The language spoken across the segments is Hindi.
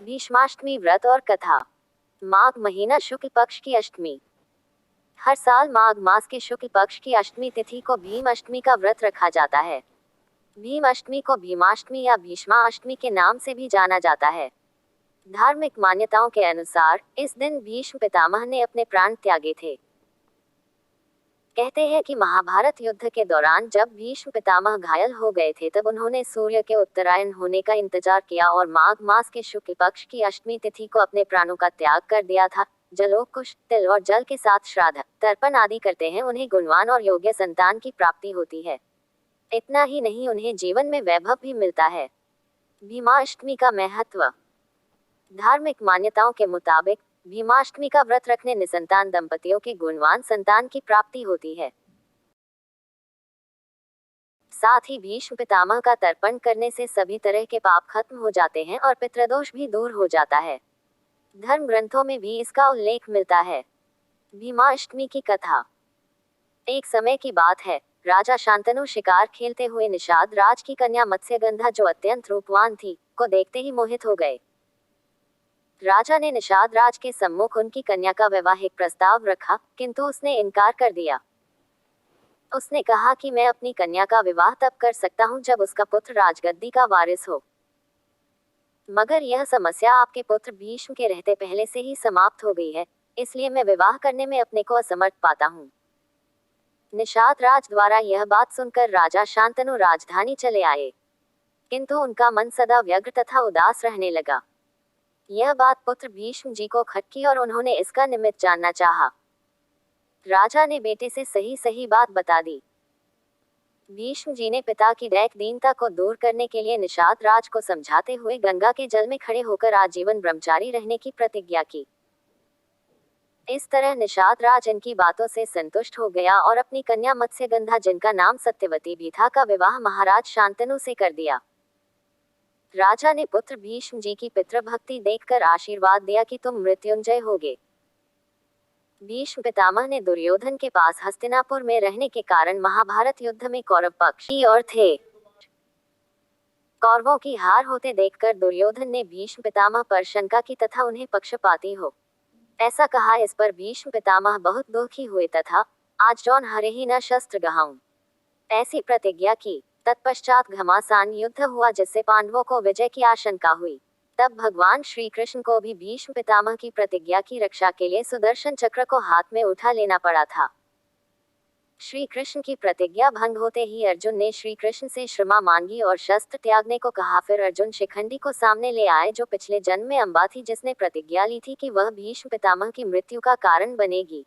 भीष्माष्टमी व्रत और कथा। माघ महीना शुक्ल पक्ष की अष्टमी। हर साल माघ मास के शुक्ल पक्ष की अष्टमी तिथि को भीम अष्टमी का व्रत रखा जाता है। भीम अष्टमी को भीमाष्टमी या भीष्माष्टमी के नाम से भी जाना जाता है। धार्मिक मान्यताओं के अनुसार इस दिन भीष्म पितामह ने अपने प्राण त्यागे थे। कहते हैं कि महाभारत युद्ध के दौरान जब भीष्म पितामह घायल हो गए थे तब उन्होंने सूर्य के उत्तरायण होने का इंतजार किया और माघ मास के शुक्ल पक्ष की अष्टमी तिथि को अपने प्राणों का त्याग कर दिया था। जलोकुश तिल और जल के साथ श्राद्ध तर्पण आदि करते हैं, उन्हें गुणवान और योग्य संतान की प्राप्ति होती है। इतना ही नहीं, उन्हें जीवन में वैभव भी मिलता है। भीमाष्टमी का महत्व। धार्मिक मान्यताओं के मुताबिक भीमाष्टमी का व्रत रखने निसंतान दंपतियों के गुणवान संतान की प्राप्ति होती है। साथ ही भीष्म पितामह का तर्पण करने से सभी तरह के पाप खत्म हो जाते हैं और पितृदोष भी दूर हो जाता है। धर्म ग्रंथों में भी इसका उल्लेख मिलता है। भीमाष्टमी की कथा। एक समय की बात है, राजा शांतनु शिकार खेलते हुए निषाद राज की कन्या मत्स्यगंधा, जो अत्यंत रूपवान थी, को देखते ही मोहित हो गए। राजा ने निषाद राज के सम्मुख उनकी कन्या का वैवाहिक प्रस्ताव रखा, किंतु उसने इनकार कर दिया। उसने कहा कि मैं अपनी कन्या का विवाह तब कर सकता हूं जब उसका पुत्र राजगद्दी का वारिस हो, मगर यह समस्या आपके पुत्र भीष्म के रहते पहले से ही समाप्त हो गई है, इसलिए मैं विवाह करने में अपने को असमर्थ पाता हूं। निषाद राज द्वारा यह बात सुनकर राजा शांतनु राजधानी चले आए, किंतु उनका मन सदा व्यग्र तथा उदास रहने लगा। यह बात पुत्र भीष्म जी को खटकी और उन्होंने इसका निमित्त जानना चाहा। राजा ने बेटे से सही सही बात बता दी। भीष्म जी ने पिता की दैक दीनता को दूर करने के लिए निषाद राज को समझाते हुए गंगा के जल में खड़े होकर आजीवन ब्रह्मचारी रहने की प्रतिज्ञा की। इस तरह निषाद राज इनकी बातों से संतुष्ट हो गया और अपनी कन्या मत्स्यगंधा, जिनका नाम सत्यवती भी था, का विवाह महाराज शांतनु से कर दिया। राजा ने पुत्र भीष्म जी की पितृभक्ति देखकर आशीर्वाद दिया कि तुम मृत्युंजय होगे। भीष्म पितामह ने दुर्योधन के पास हस्तिनापुर में रहने के कारण महाभारत युद्ध में कौरव पक्ष की ओर थे। कौरवों की हार होते देखकर दुर्योधन ने भीष्म पितामह पर शंका की तथा उन्हें पक्षपाती हो ऐसा कहा। इस पर भीष्म पितामह बहुत दुखी हुए तथा आज जौन हरे ही न शस्त्र गहाऊं ऐसी प्रतिज्ञा की। तत्पश्चात घमासान युद्ध हुआ, जिससे पांडवों को विजय की आशंका हुई। तब भगवान श्री कृष्ण को भी भीष्म पितामह की प्रतिज्ञा की रक्षा के लिए सुदर्शन चक्र को हाथ में उठा लेना पड़ा था। श्री कृष्ण की प्रतिज्ञा भंग होते ही अर्जुन ने श्री कृष्ण से क्षमा मांगी और शस्त्र त्यागने को कहा। फिर अर्जुन शिखंडी को सामने ले आए, जो पिछले जन्म में अंबा थी, जिसने प्रतिज्ञा ली थी कि वह भीष्म पितामह की मृत्यु का कारण बनेगी।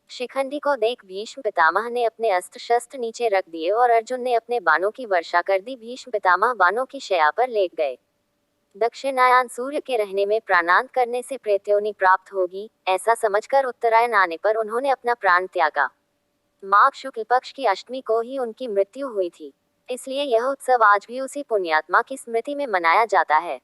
शिखंडी को देख भीष्म पितामह ने अपने अस्त्र शस्त्र नीचे रख दिए और अर्जुन ने अपने बाणों की वर्षा कर दी। भीष्म पितामह बाणों की शैया पर लेट गए। दक्षिणायन सूर्य के रहने में प्राणांत करने से प्रेतयोनि प्राप्त होगी, ऐसा समझकर उत्तरायण आने पर उन्होंने अपना प्राण त्यागा। माघ शुक्ल पक्ष की अष्टमी को ही उनकी मृत्यु हुई थी, इसलिए यह उत्सव आज भी उसी पुण्यात्मा की स्मृति में मनाया जाता है।